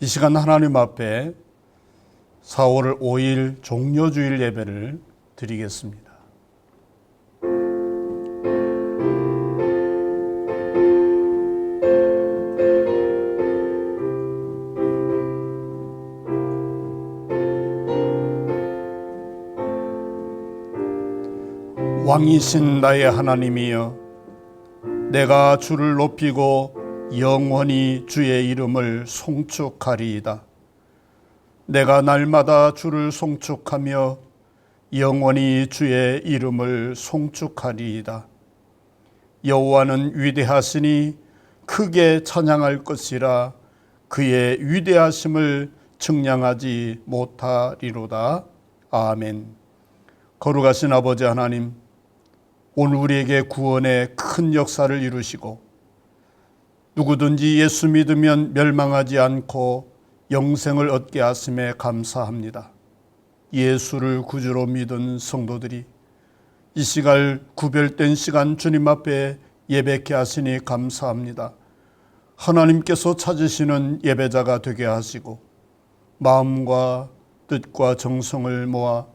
이 시간 하나님 앞에 4월 5일 종려주일 예배를 드리겠습니다. 왕이신 나의 하나님이여, 내가 주를 높이고 영원히 주의 이름을 송축하리이다. 내가 날마다 주를 송축하며 영원히 주의 이름을 송축하리이다. 여호와는 위대하시니 크게 찬양할 것이라. 그의 위대하심을 측량하지 못하리로다. 아멘. 거룩하신 아버지 하나님, 오늘 우리에게 구원의 큰 역사를 이루시고 누구든지 예수 믿으면 멸망하지 않고 영생을 얻게 하심에 감사합니다. 예수를 구주로 믿은 성도들이 이 시간 구별된 시간 주님 앞에 예배케 하시니 감사합니다. 하나님께서 찾으시는 예배자가 되게 하시고 마음과 뜻과 정성을 모아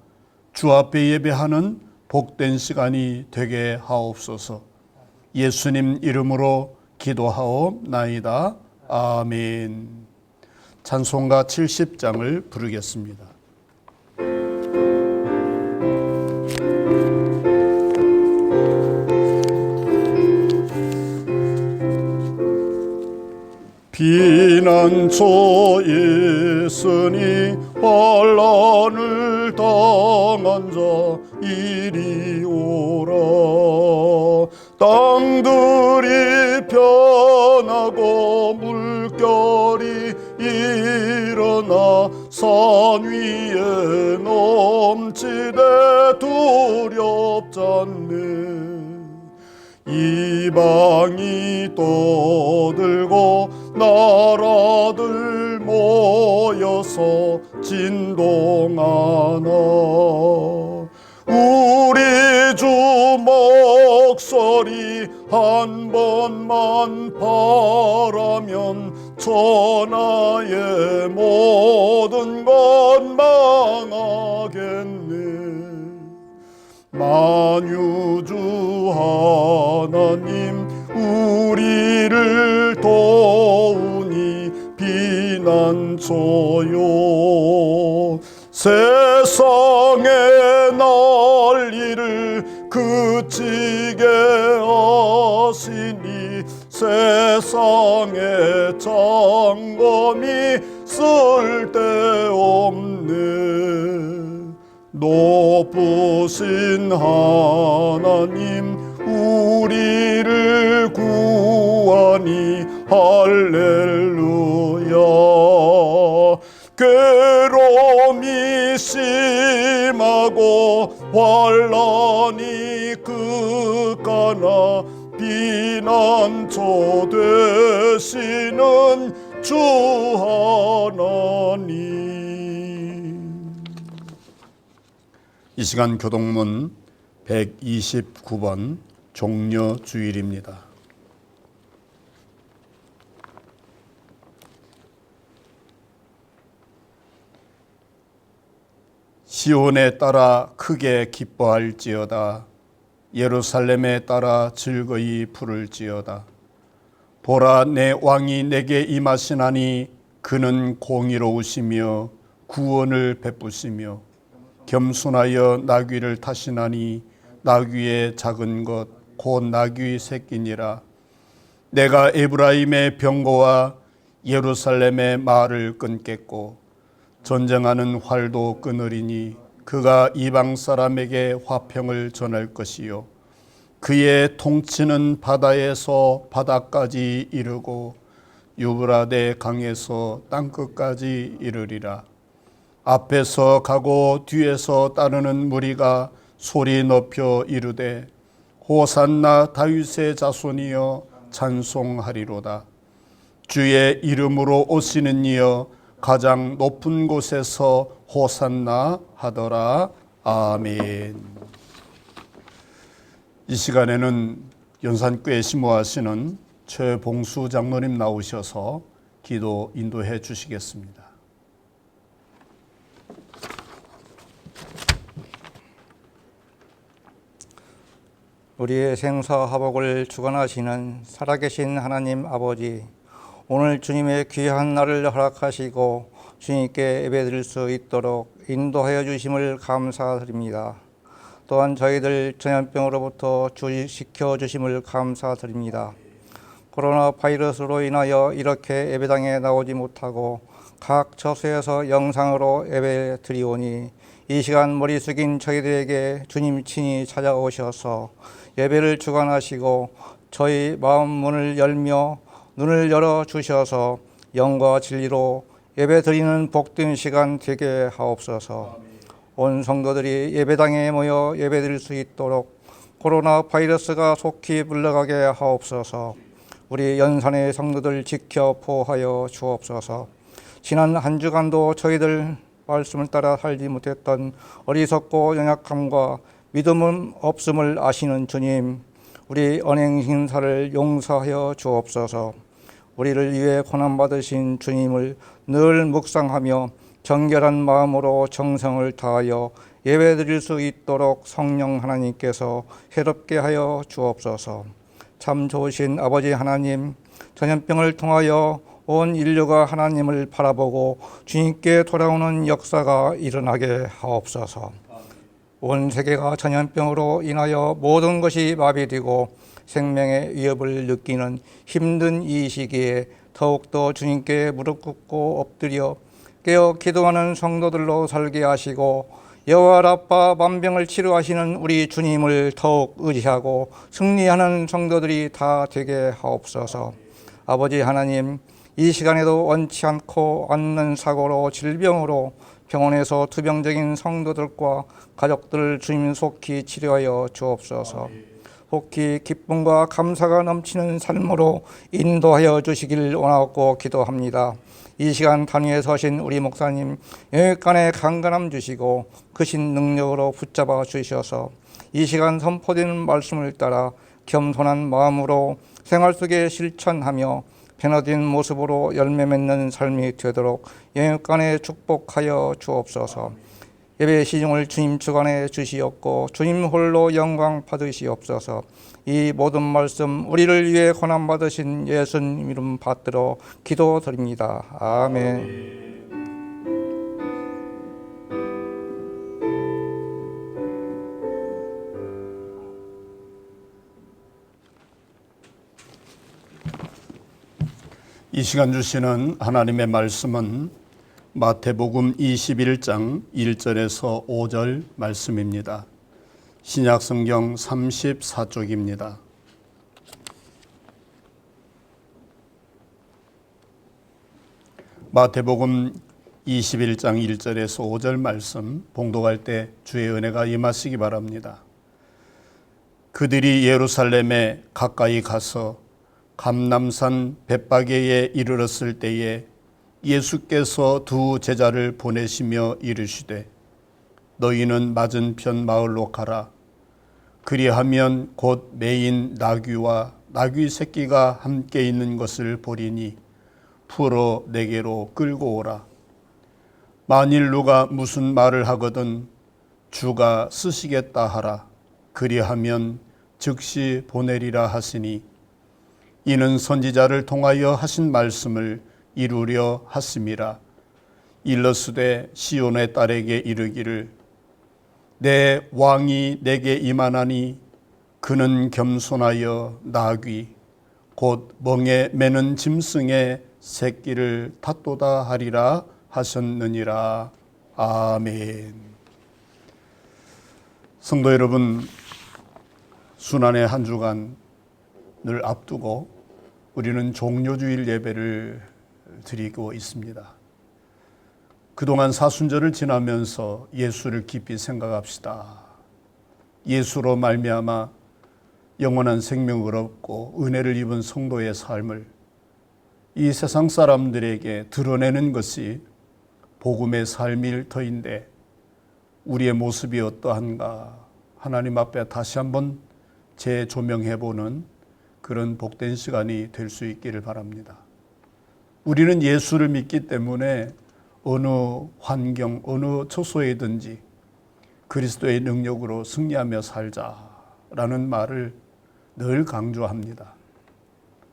주 앞에 예배하는 복된 시간이 되게 하옵소서. 예수님 이름으로 기도하옵나이다. 아멘. 찬송가 70장을 부르겠습니다. 피난처에 있으니 환난을 당한 자 이리 오라. 땅들이 변하고 물결이 일어나 산 위에 넘치되 두렵잖네. 이방이 떠들고 나라들 모여서 진동하나. 우리 주 목소리 한 번만 바라면 천하의 모든 것 망하겠네. 만유주 하나님 우리를 도우니 피난처요. 세상의 난리를 그치게 하시니 세상의 장검이 쓸데없네. 높으신 하나님 우리를 구하니 할렐루야. 괴로움이 심하고 환난이 극하나 피난처 되시는 주 하나님. 이 시간 교동문 129번 종려주일입니다. 시온에 따라 크게 기뻐할지어다. 예루살렘에 따라 즐거이 부를지어다. 보라, 내 왕이 내게 임하시나니 그는 공의로우시며 구원을 베푸시며 겸손하여 나귀를 타시나니 나귀의 작은 것 곧 나귀 새끼니라. 내가 에브라임의 병거와 예루살렘의 말을 끊겠고 전쟁하는 활도 끊으리니 그가 이방 사람에게 화평을 전할 것이요 그의 통치는 바다에서 바다까지 이르고 유브라데 강에서 땅끝까지 이르리라. 앞에서 가고 뒤에서 따르는 무리가 소리 높여 이르되 호산나 다윗의 자손이여 찬송하리로다. 주의 이름으로 오시는 이여 가장 높은 곳에서 호산나 하더라. 아멘. 이 시간에는 연산교회 심호하시는 최봉수 장로님 나오셔서 기도 인도해 주시겠습니다. 우리의 생사화복을 주관하시는 살아계신 하나님 아버지, 오늘 주님의 귀한 날을 허락하시고 주님께 예배드릴 수 있도록 인도하여 주심을 감사드립니다. 또한 저희들 전염병으로부터 주식시켜 주심을 감사드립니다. 코로나 바이러스로 인하여 이렇게 예배당에 나오지 못하고 각 처소에서 영상으로 예배 드리오니 이 시간 머리 숙인 저희들에게 주님 친히 찾아오셔서 예배를 주관하시고 저희 마음 문을 열며 눈을 열어 주셔서 영과 진리로 예배 드리는 복된 시간 되게 하옵소서. 온 성도들이 예배당에 모여 예배 드릴 수 있도록 코로나 바이러스가 속히 물러가게 하옵소서. 우리 연산의 성도들 지켜 보호하여 주옵소서. 지난 한 주간도 저희들 말씀을 따라 살지 못했던 어리석고 연약함과 믿음 없음을 아시는 주님, 우리 언행 행사를 용서하여 주옵소서. 우리를 위해 고난받으신 주님을 늘 묵상하며 정결한 마음으로 정성을 다하여 예배드릴 수 있도록 성령 하나님께서 새롭게 하여 주옵소서. 참 좋으신 아버지 하나님, 전염병을 통하여 온 인류가 하나님을 바라보고 주님께 돌아오는 역사가 일어나게 하옵소서. 온 세계가 전염병으로 인하여 모든 것이 마비되고 생명의 위협을 느끼는 힘든 이 시기에 더욱더 주님께 무릎 꿇고 엎드려 깨어 기도하는 성도들로 살게 하시고 여호와 라파 만병을 치료하시는 우리 주님을 더욱 의지하고 승리하는 성도들이 다 되게 하옵소서. 아버지 하나님, 이 시간에도 원치 않고 않는 사고로 질병으로 병원에서 투병적인 성도들과 가족들을 주님 속히 치료하여 주옵소서. 속히 기쁨과 감사가 넘치는 삶으로 인도하여 주시길 원하고 기도합니다. 이 시간 단위에 서신 우리 목사님 영육간에 강건함 주시고 크신 능력으로 붙잡아 주셔서 이 시간 선포되는 말씀을 따라 겸손한 마음으로 생활 속에 실천하며 변화된 모습으로 열매 맺는 삶이 되도록 영육간에 축복하여 주옵소서. 예배 시중을 주님 주관해 주시옵고 주님 홀로 영광 받으시옵소서. 이 모든 말씀 우리를 위해 고난받으신 예수님 이름 받들어 기도드립니다. 아멘. 이 시간 주시는 하나님의 말씀은 마태복음 21장 1절에서 5절 말씀입니다. 신약성경 34쪽입니다. 마태복음 21장 1절에서 5절 말씀 봉독할 때 주의 은혜가 임하시기 바랍니다. 그들이 예루살렘에 가까이 가서 감람산 벳바게에 이르렀을 때에 예수께서 두 제자를 보내시며 이르시되 너희는 맞은편 마을로 가라. 그리하면 곧 매인 나귀와 나귀 새끼가 함께 있는 것을 보리니 풀어 내게로 끌고 오라. 만일 누가 무슨 말을 하거든 주가 쓰시겠다 하라. 그리하면 즉시 보내리라 하시니 이는 선지자를 통하여 하신 말씀을 이루려 하심이라. 일러스되 시온의 딸에게 이르기를 내 왕이 내게 임하나니 그는 겸손하여 나귀 곧 멍에 매는 짐승의 새끼를 탔도다 하리라 하셨느니라. 아멘. 성도 여러분, 순환의 한 주간을 앞두고 우리는 종료주일 예배를 드리고 있습니다. 그동안 사순절을 지나면서 예수를 깊이 생각합시다. 예수로 말미암아 영원한 생명을 얻고 은혜를 입은 성도의 삶을 이 세상 사람들에게 드러내는 것이 복음의 삶일 터인데 우리의 모습이 어떠한가 하나님 앞에 다시 한번 재조명해보는 그런 복된 시간이 될 수 있기를 바랍니다. 우리는 예수를 믿기 때문에 어느 환경, 어느 처소에든지 그리스도의 능력으로 승리하며 살자라는 말을 늘 강조합니다.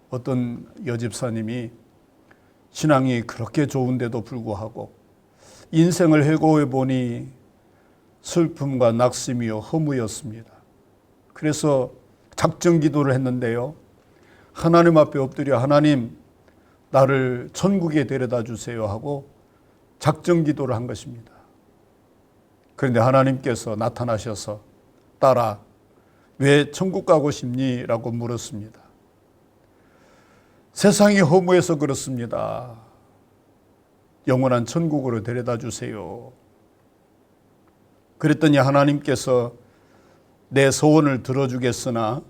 어떤 여집사님이 신앙이 그렇게 좋은데도 불구하고 인생을 해고해 보니 슬픔과 낙심이요 허무였습니다. 그래서 작정 기도를 했는데요. 하나님 앞에 엎드려 하나님 나를 천국에 데려다 주세요 하고 작정 기도를 한 것입니다. 그런데 하나님께서 나타나셔서 딸아 왜 천국 가고 싶니? 라고 물었습니다. 세상이 허무해서 그렇습니다. 영원한 천국으로 데려다 주세요. 그랬더니 하나님께서 내 소원을 들어주겠으나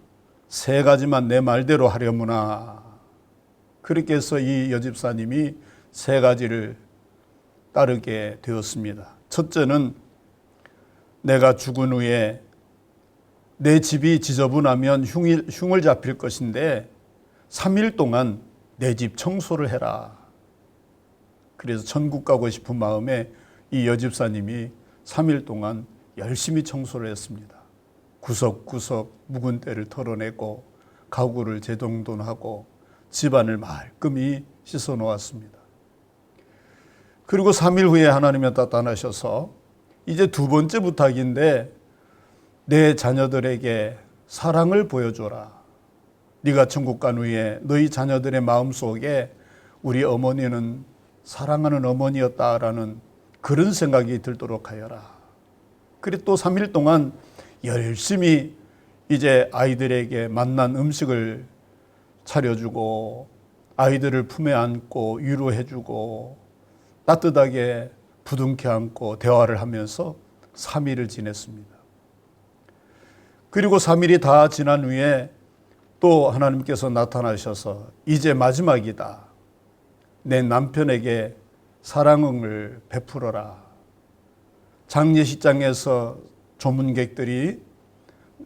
3가지만 내 말대로 하려무나. 그렇게 해서 이 여집사님이 3가지를 따르게 되었습니다. 첫째는 내가 죽은 후에 내 집이 지저분하면 흉을 잡힐 것인데 3일 동안 내 집 청소를 해라. 그래서 천국 가고 싶은 마음에 이 여집사님이 3일 동안 열심히 청소를 했습니다. 구석구석 묵은 때를 털어내고 가구를 재정돈하고 집안을 말끔히 씻어 놓았습니다. 그리고 3일 후에 하나님이 나타나셔서 이제 2번째 부탁인데 내 자녀들에게 사랑을 보여줘라. 네가 천국 간 후에 너희 자녀들의 마음속에 우리 어머니는 사랑하는 어머니였다라는 그런 생각이 들도록 하여라. 그리고 또 3일 동안 열심히 이제 아이들에게 맛난 음식을 차려주고 아이들을 품에 안고 위로해주고 따뜻하게 부둥켜 안고 대화를 하면서 3일을 지냈습니다. 그리고 3일이 다 지난 후에 또 하나님께서 나타나셔서 이제 마지막이다. 내 남편에게 사랑을 베풀어라. 장례식장에서 조문객들이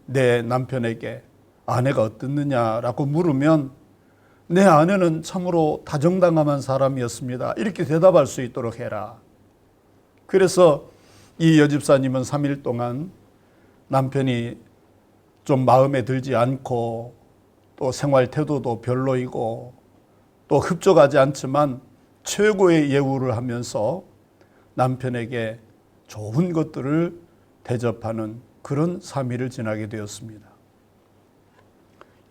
내 남편에게 아내가 어떻느냐라고 물으면 내 아내는 참으로 다정다감한 사람이었습니다. 이렇게 대답할 수 있도록 해라. 그래서 이 여집사님은 3일 동안 남편이 좀 마음에 들지 않고 또 생활 태도도 별로이고 또 흡족하지 않지만 최고의 예우를 하면서 남편에게 좋은 것들을 대접하는 그런 3일을 지나게 되었습니다.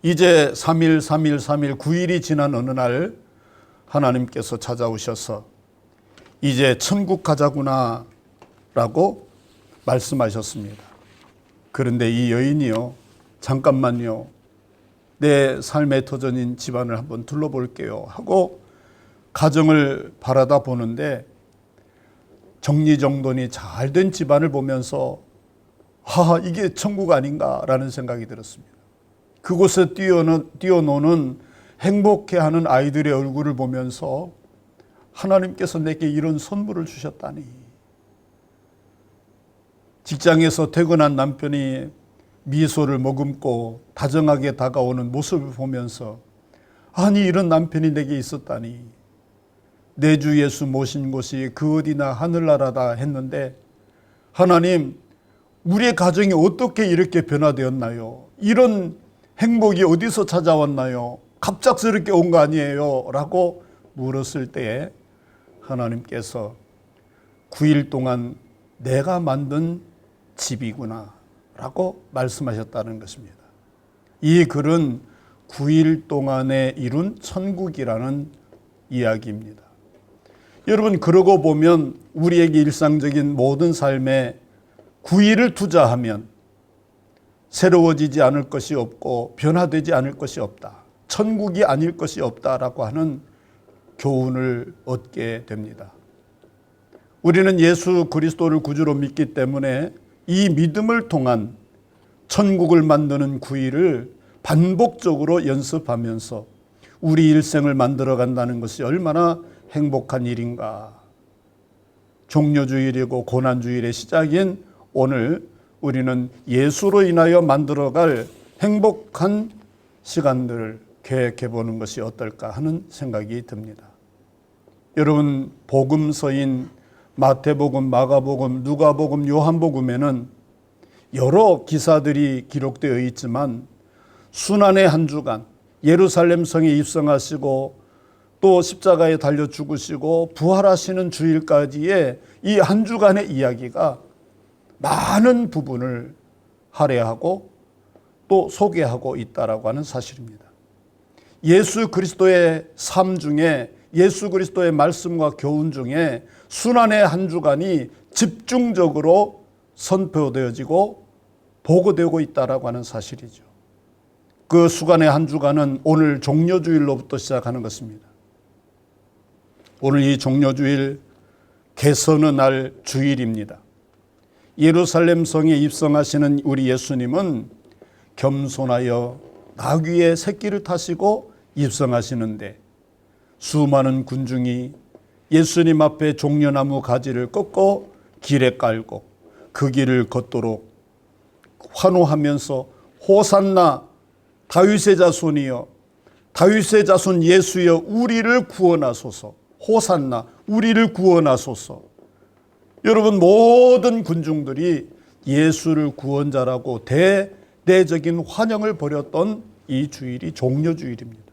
이제 3일 9일이 지난 어느 날 하나님께서 찾아오셔서 이제 천국 가자구나 라고 말씀하셨습니다. 그런데 이 여인이요, 잠깐만요, 내 삶의 터전인 집안을 한번 둘러볼게요 하고 가정을 바라다 보는데 정리정돈이 잘 된 집안을 보면서 이게 천국 아닌가라는 생각이 들었습니다. 그곳에 뛰어노는 행복해하는 아이들의 얼굴을 보면서 하나님께서 내게 이런 선물을 주셨다니. 직장에서 퇴근한 남편이 미소를 머금고 다정하게 다가오는 모습을 보면서 아니 이런 남편이 내게 있었다니. 내 주 예수 모신 곳이 그 어디나 하늘나라다 했는데 하나님 우리의 가정이 어떻게 이렇게 변화되었나요? 이런 행복이 어디서 찾아왔나요? 갑작스럽게 온 거 아니에요? 라고 물었을 때에 하나님께서 9일 동안 내가 만든 집이구나 라고 말씀하셨다는 것입니다. 이 글은 9일 동안에 이룬 천국이라는 이야기입니다. 여러분 그러고 보면 우리에게 일상적인 모든 삶에 9일을 투자하면 새로워지지 않을 것이 없고 변화되지 않을 것이 없다. 천국이 아닐 것이 없다라고 하는 교훈을 얻게 됩니다. 우리는 예수 그리스도를 구주로 믿기 때문에 이 믿음을 통한 천국을 만드는 9일을 반복적으로 연습하면서 우리 일생을 만들어 간다는 것이 얼마나 행복한 일인가. 종료주일이고 고난주일의 시작인 오늘 우리는 예수로 인하여 만들어갈 행복한 시간들을 계획해 보는 것이 어떨까 하는 생각이 듭니다. 여러분, 복음서인 마태복음, 마가복음, 누가복음, 요한복음에는 여러 기사들이 기록되어 있지만 순환의 한 주간, 예루살렘 성에 입성하시고 또 십자가에 달려 죽으시고 부활하시는 주일까지의 이 한 주간의 이야기가 많은 부분을 할애하고 또 소개하고 있다라고 하는 사실입니다. 예수 그리스도의 삶 중에, 예수 그리스도의 말씀과 교훈 중에 순환의 한 주간이 집중적으로 선포되어지고 보고되고 있다라고 하는 사실이죠. 그 수간의 한 주간은 오늘 종려주일로부터 시작하는 것입니다. 오늘 이 종려주일 개선의 날 주일입니다. 예루살렘 성에 입성하시는 우리 예수님은 겸손하여 나귀의 새끼를 타시고 입성하시는데 수많은 군중이 예수님 앞에 종려나무 가지를 꺾고 길에 깔고 그 길을 걷도록 환호하면서 호산나 다윗의 자손이여, 다윗의 자손 예수여, 우리를 구원하소서. 호산나, 우리를 구원하소서. 여러분, 모든 군중들이 예수를 구원자라고 대대적인 환영을 벌였던 이 주일이 종려주일입니다.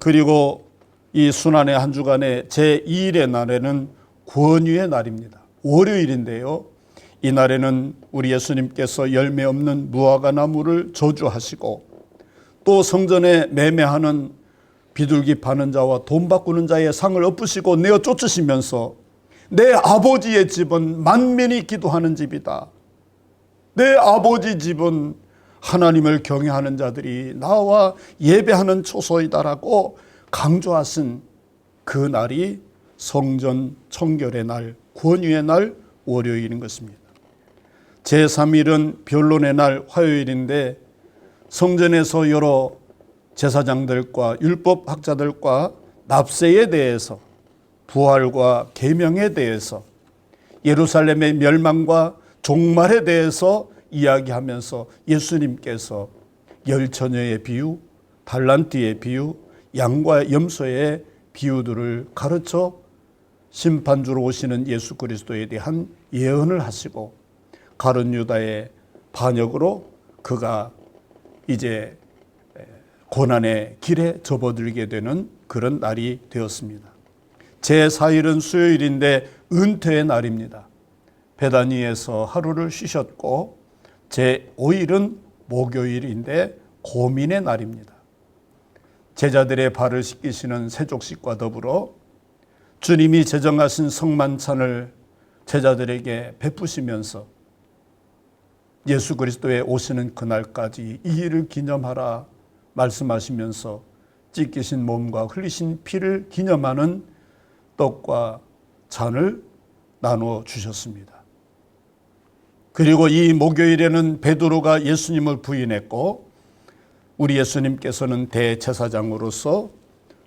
그리고 이 순환의 한 주간의 제2일의 날에는 권유의 날입니다. 월요일인데요, 이 날에는 우리 예수님께서 열매 없는 무화과 나무를 저주하시고 또 성전에 매매하는 비둘기 파는 자와 돈 바꾸는 자의 상을 엎으시고 내어 쫓으시면서 내 아버지의 집은 만민이 기도하는 집이다. 내 아버지 집은 하나님을 경외하는 자들이 나와 예배하는 초소이다라고 강조하신 그 날이 성전 청결의 날, 권유의 날, 월요일인 것입니다. 제3일은 변론의 날, 화요일인데 성전에서 여러 제사장들과 율법학자들과 납세에 대해서, 부활과 계명에 대해서, 예루살렘의 멸망과 종말에 대해서 이야기하면서 예수님께서 열처녀의 비유, 달란트의 비유, 양과 염소의 비유들을 가르쳐 심판주로 오시는 예수 그리스도에 대한 예언을 하시고 가룟 유다의 반역으로 그가 이제 고난의 길에 접어들게 되는 그런 날이 되었습니다. 제4일은 수요일인데 은퇴의 날입니다. 베다니에서 하루를 쉬셨고 제5일은 목요일인데 고민의 날입니다. 제자들의 발을 씻기시는 세족식과 더불어 주님이 제정하신 성만찬을 제자들에게 베푸시면서 예수 그리스도의 오시는 그날까지 이 일을 기념하라 말씀하시면서 찢기신 몸과 흘리신 피를 기념하는 떡과 잔을 나누어 주셨습니다. 그리고 이 목요일에는 베드로가 예수님을 부인했고 우리 예수님께서는 대제사장으로서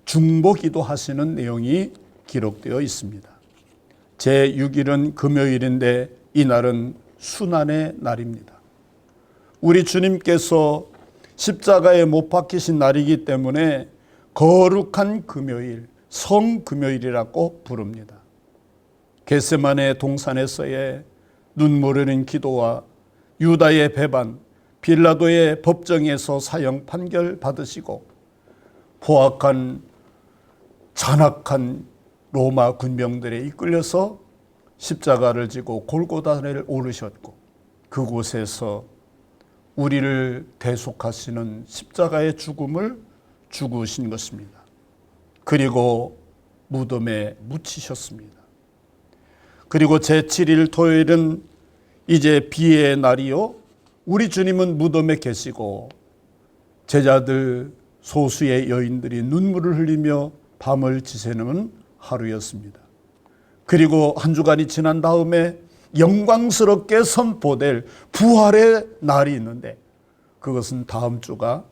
중보기도 하시는 내용이 기록되어 있습니다. 제6일은 금요일인데 이날은 순환의 날입니다. 우리 주님께서 십자가에 못 박히신 날이기 때문에 거룩한 금요일, 성금요일이라고 부릅니다. 겟세마네 동산에서의 눈물 흘린 기도와 유다의 배반, 빌라도의 법정에서 사형 판결 받으시고 포악한 잔악한 로마 군병들에 이끌려서 십자가를 지고 골고다를 오르셨고 그곳에서 우리를 대속하시는 십자가의 죽음을 죽으신 것입니다. 그리고 무덤에 묻히셨습니다. 그리고 제7일 토요일은 이제 비의 날이요, 우리 주님은 무덤에 계시고 제자들 소수의 여인들이 눈물을 흘리며 밤을 지새는 하루였습니다. 그리고 한 주간이 지난 다음에 영광스럽게 선포될 부활의 날이 있는데 그것은 다음 주가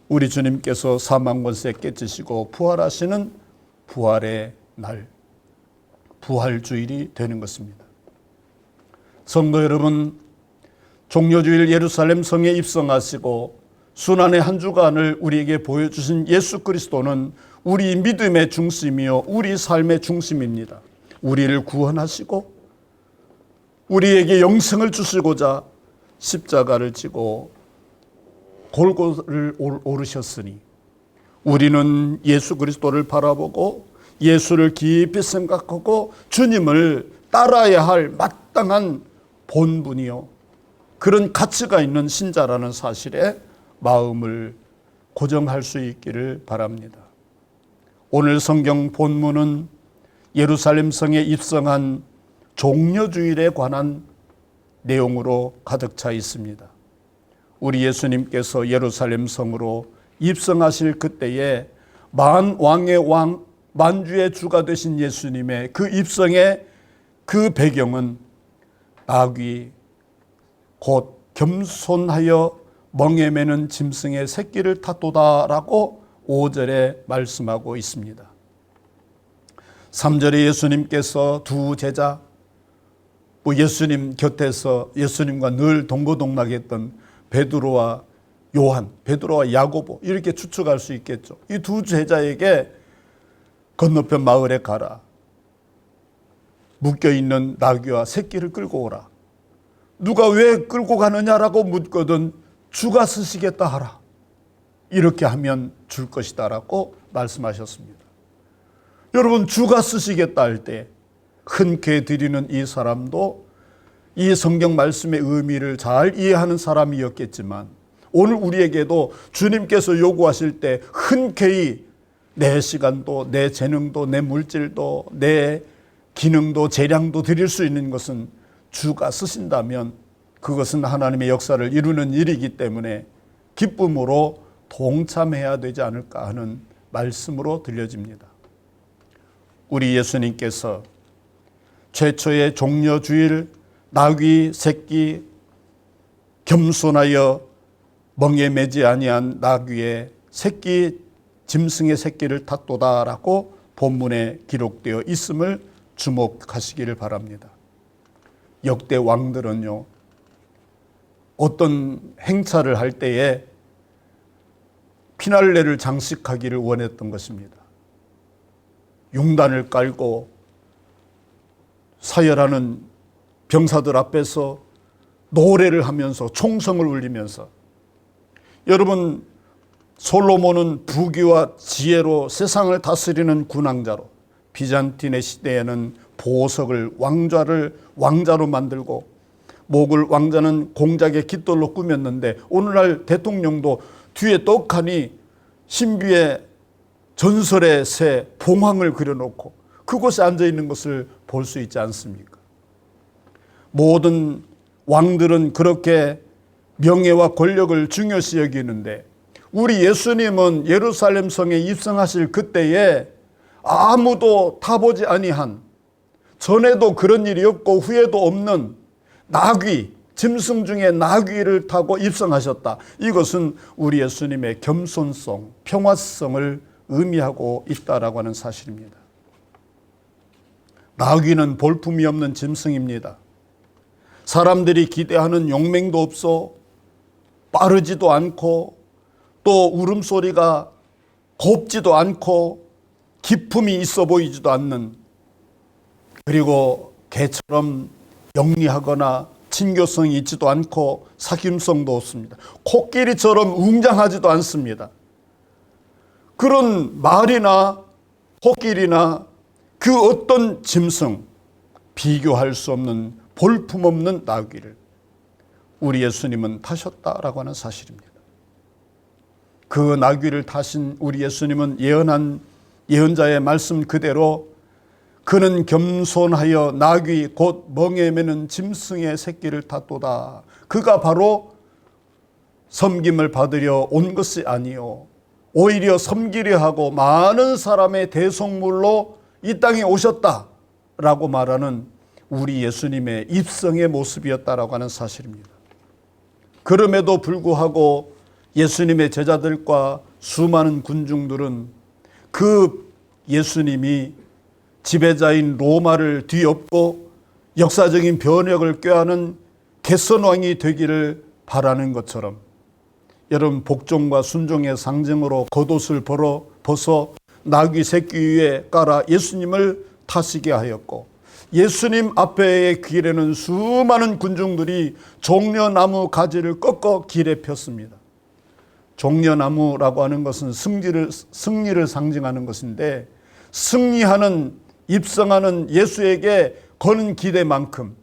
우리 주님께서 사망 권세 깨치시고 부활하시는 부활의 날, 부활주일이 되는 것입니다. 성도 여러분, 종려주일 예루살렘 성에 입성하시고 순환의 한 주간을 우리에게 보여주신 예수 그리스도는 우리 믿음의 중심이요 우리 삶의 중심입니다. 우리를 구원하시고 우리에게 영생을 주시고자 십자가를 지고 골고를 오르셨으니 우리는 예수 그리스도를 바라보고 예수를 깊이 생각하고 주님을 따라야 할 마땅한 본분이요 그런 가치가 있는 신자라는 사실에 마음을 고정할 수 있기를 바랍니다. 오늘 성경 본문은 예루살렘 성에 입성한 종려주일에 관한 내용으로 가득 차 있습니다. 우리 예수님께서 예루살렘 성으로 입성하실 그때에 만왕의 왕, 만주의 주가 되신 예수님의 그 입성의 그 배경은 나귀 곧 겸손하여 멍에 매는 짐승의 새끼를 탔도다라고 5절에 말씀하고 있습니다. 3절에 예수님께서 두 제자 예수님 곁에서 예수님과 늘 동고동락했던 베드로와 요한, 베드로와 야고보 이렇게 추측할 수 있겠죠. 이 두 제자에게 건너편 마을에 가라. 묶여있는 나귀와 새끼를 끌고 오라. 누가 왜 끌고 가느냐라고 묻거든 주가 쓰시겠다 하라. 이렇게 하면 줄 것이다 라고 말씀하셨습니다. 여러분 주가 쓰시겠다 할 때 흔쾌히 드리는 이 사람도 이 성경 말씀의 의미를 잘 이해하는 사람이었겠지만 오늘 우리에게도 주님께서 요구하실 때 흔쾌히 내 시간도 내 재능도 내 물질도 내 기능도 재량도 드릴 수 있는 것은 주가 쓰신다면 그것은 하나님의 역사를 이루는 일이기 때문에 기쁨으로 동참해야 되지 않을까 하는 말씀으로 들려집니다. 우리 예수님께서 최초의 종려주일 나귀 새끼 겸손하여 멍에 매지 아니한 나귀의 새끼 짐승의 새끼를 탔도다라고 본문에 기록되어 있음을 주목하시기를 바랍니다. 역대 왕들은요 어떤 행차를 할 때에 피날레를 장식하기를 원했던 것입니다. 융단을 깔고 사열하는 병사들 앞에서 노래를 하면서 총성을 울리면서 여러분 솔로몬은 부귀와 지혜로 세상을 다스리는 군왕자로 비잔틴의 시대에는 보석을 왕자로 만들고 목을 왕자는 공작의 깃돌로 꾸몄는데 오늘날 대통령도 뒤에 떡하니 신비의 전설의 새 봉황을 그려놓고 그곳에 앉아있는 것을 볼 수 있지 않습니까? 모든 왕들은 그렇게 명예와 권력을 중요시 여기는데 우리 예수님은 예루살렘 성에 입성하실 그때에 아무도 타보지 아니한 전에도 그런 일이 없고 후에도 없는 나귀, 짐승 중에 나귀를 타고 입성하셨다. 이것은 우리 예수님의 겸손성, 평화성을 의미하고 있다라고 하는 사실입니다. 나귀는 볼품이 없는 짐승입니다. 사람들이 기대하는 용맹도 없어 빠르지도 않고 또 울음소리가 곱지도 않고 기품이 있어 보이지도 않는 그리고 개처럼 영리하거나 친교성이 있지도 않고 사귐성도 없습니다. 코끼리처럼 웅장하지도 않습니다. 그런 말이나 코끼리나 그 어떤 짐승 비교할 수 없는 볼품없는 나귀를 우리 예수님은 타셨다라고 하는 사실입니다. 그 나귀를 타신 우리 예수님은 예언한 예언자의 말씀 그대로 그는 겸손하여 나귀 곧 멍에 매는 짐승의 새끼를 탔도다. 그가 바로 섬김을 받으려 온 것이 아니요 오히려 섬기려 하고 많은 사람의 대속물로 이 땅에 오셨다라고 말하는 우리 예수님의 입성의 모습이었다라고 하는 사실입니다. 그럼에도 불구하고 예수님의 제자들과 수많은 군중들은 그 예수님이 지배자인 로마를 뒤엎고 역사적인 변혁을 꾀하는 개선왕이 되기를 바라는 것처럼 여러분, 복종과 순종의 상징으로 겉옷을 벗어 나귀 새끼 위에 깔아 예수님을 타시게 하였고, 예수님 앞에의 길에는 수많은 군중들이 종려나무 가지를 꺾어 길에 폈습니다. 종려나무라고 하는 것은 승리를 상징하는 것인데, 승리하는, 입성하는 예수에게 거는 기대만큼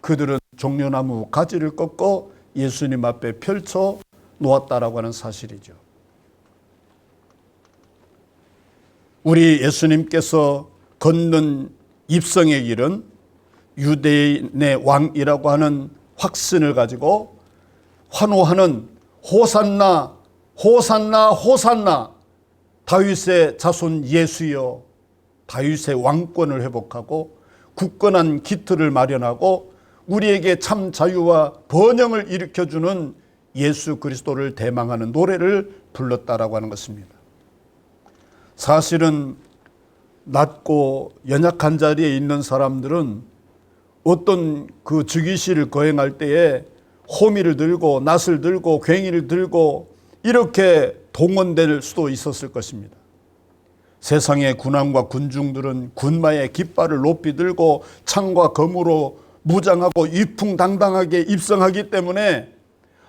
그들은 종려나무 가지를 꺾어 예수님 앞에 펼쳐 놓았다라고 하는 사실이죠. 우리 예수님께서 걷는 입성의 길은 유대인의 왕이라고 하는 확신을 가지고 환호하는 호산나, 호산나, 호산나, 다윗의 자손 예수여, 다윗의 왕권을 회복하고 굳건한 기틀을 마련하고 우리에게 참 자유와 번영을 일으켜주는 예수 그리스도를 대망하는 노래를 불렀다라고 하는 것입니다. 사실은 낮고 연약한 자리에 있는 사람들은 어떤 그 즉위시를 거행할 때에 호미를 들고 낫을 들고 괭이를 들고 이렇게 동원될 수도 있었을 것입니다. 세상의 군왕과 군중들은 군마의 깃발을 높이 들고 창과 검으로 무장하고 위풍당당하게 입성하기 때문에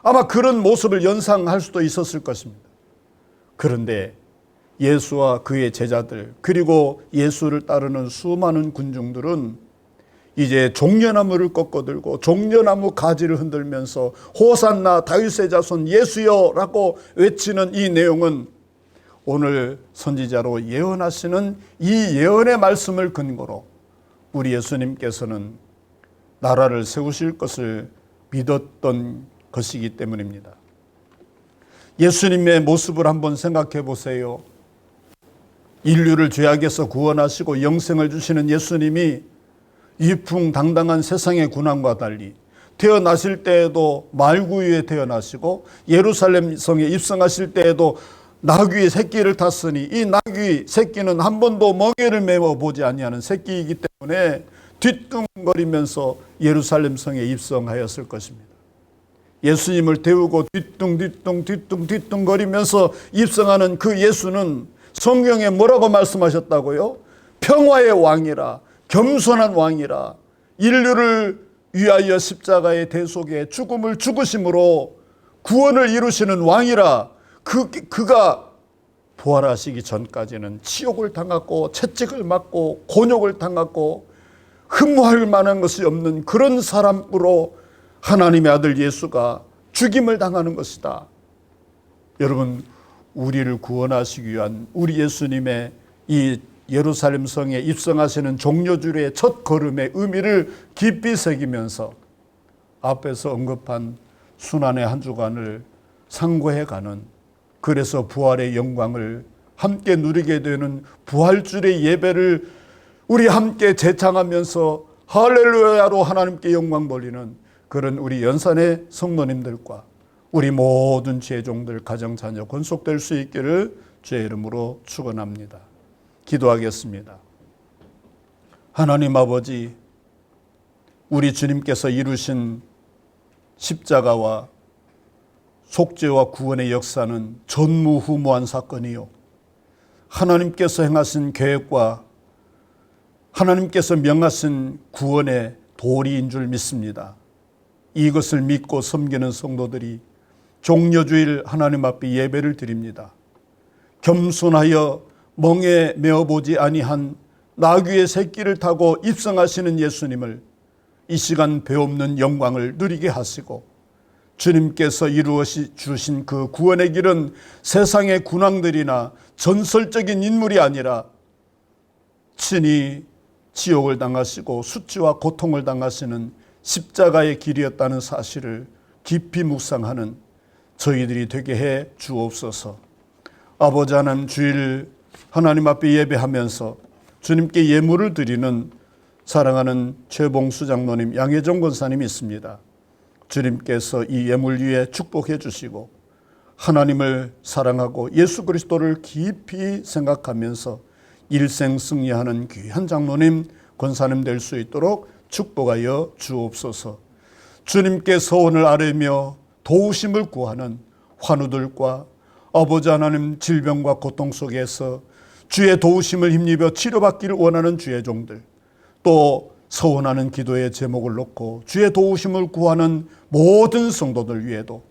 아마 그런 모습을 연상할 수도 있었을 것입니다. 그런데 예수와 그의 제자들 그리고 예수를 따르는 수많은 군중들은 이제 종려나무를 꺾어들고 종려나무 가지를 흔들면서 호산나 다윗의 자손 예수여 라고 외치는 이 내용은 오늘 선지자로 예언하시는 이 예언의 말씀을 근거로 우리 예수님께서는 나라를 세우실 것을 믿었던 것이기 때문입니다. 예수님의 모습을 한번 생각해 보세요. 인류를 죄악에서 구원하시고 영생을 주시는 예수님이 위풍당당한 세상의 군왕과 달리 태어나실 때에도 말구 위에 태어나시고 예루살렘 성에 입성하실 때에도 나귀의 새끼를 탔으니 이 나귀 새끼는 한 번도 멍에를 메워 보지 아니하는 새끼이기 때문에 뒤뚱거리면서 예루살렘 성에 입성하였을 것입니다. 예수님을 데우고 뒤뚱거리면서 입성하는 그 예수는 성경에 뭐라고 말씀하셨다고요? 평화의 왕이라, 겸손한 왕이라, 인류를 위하여 십자가의 대속에 죽음을 죽으심으로 구원을 이루시는 왕이라. 그가 부활하시기 전까지는 치욕을 당하고 채찍을 맞고 곤욕을 당하고 흠모할 만한 것이 없는 그런 사람으로 하나님의 아들 예수가 죽임을 당하는 것이다. 여러분, 우리를 구원하시기 위한 우리 예수님의 이 예루살렘 성에 입성하시는 종려주일의 첫 걸음의 의미를 깊이 새기면서 앞에서 언급한 순환의 한 주간을 상고해가는, 그래서 부활의 영광을 함께 누리게 되는 부활주일의 예배를 우리 함께 재창하면서 할렐루야로 하나님께 영광 돌리는 그런 우리 연산의 성도님들과 우리 모든 죄종들 가정 자녀 권속될 수 있기를 주의 이름으로 축원합니다. 기도하겠습니다. 하나님 아버지, 우리 주님께서 이루신 십자가와 속죄와 구원의 역사는 전무후무한 사건이요, 하나님께서 행하신 계획과 하나님께서 명하신 구원의 도리인 줄 믿습니다. 이것을 믿고 섬기는 성도들이 종려주일 하나님 앞에 예배를 드립니다. 겸손하여 멍에 메어보지 아니한 나귀의 새끼를 타고 입성하시는 예수님을 이 시간 배없는 영광을 누리게 하시고, 주님께서 이루어 주신 그 구원의 길은 세상의 군왕들이나 전설적인 인물이 아니라 친히 지옥을 당하시고 수치와 고통을 당하시는 십자가의 길이었다는 사실을 깊이 묵상하는 저희들이 되게 해 주옵소서. 아버지 하나님, 주일 하나님 앞에 예배하면서 주님께 예물을 드리는 사랑하는 최봉수 장로님, 양혜정 권사님이 있습니다. 주님께서 이 예물 위에 축복해 주시고 하나님을 사랑하고 예수 그리스도를 깊이 생각하면서 일생 승리하는 귀한 장로님, 권사님 될 수 있도록 축복하여 주옵소서. 주님께 서원을 아뢰며 도우심을 구하는 환우들과 아버지 하나님 질병과 고통 속에서 주의 도우심을 힘입어 치료받기를 원하는 주의 종들, 또 서원하는 기도의 제목을 놓고 주의 도우심을 구하는 모든 성도들 위에도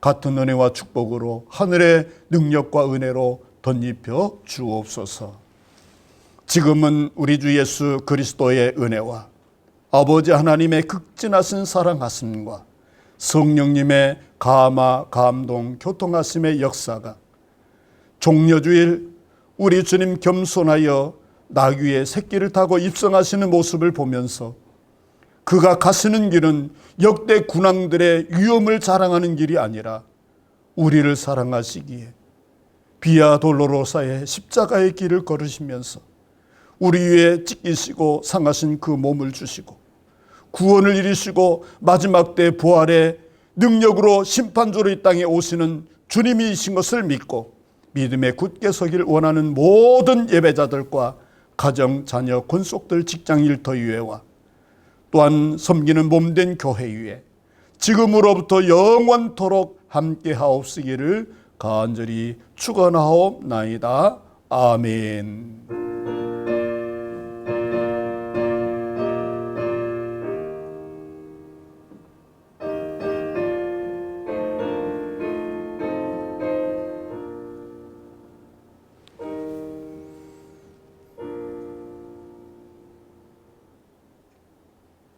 같은 은혜와 축복으로 하늘의 능력과 은혜로 덧입혀 주옵소서. 지금은 우리 주 예수 그리스도의 은혜와 아버지 하나님의 극진하신 사랑하심과 성령님의 감화, 감동, 교통하심의 역사가 종려주일 우리 주님 겸손하여 나귀의 새끼를 타고 입성하시는 모습을 보면서 그가 가시는 길은 역대 군왕들의 위엄을 자랑하는 길이 아니라 우리를 사랑하시기에 비아 돌로로사의 십자가의 길을 걸으시면서 우리 위에 찢기시고 상하신 그 몸을 주시고 구원을 이루시고 마지막 때 부활의 능력으로 심판주로 이 땅에 오시는 주님이신 것을 믿고 믿음에 굳게 서길 원하는 모든 예배자들과 가정, 자녀, 권속들, 직장 일터 위에와 또한 섬기는 몸된 교회 위에 지금으로부터 영원토록 함께 하옵시기를 간절히 축원하옵나이다. 아멘.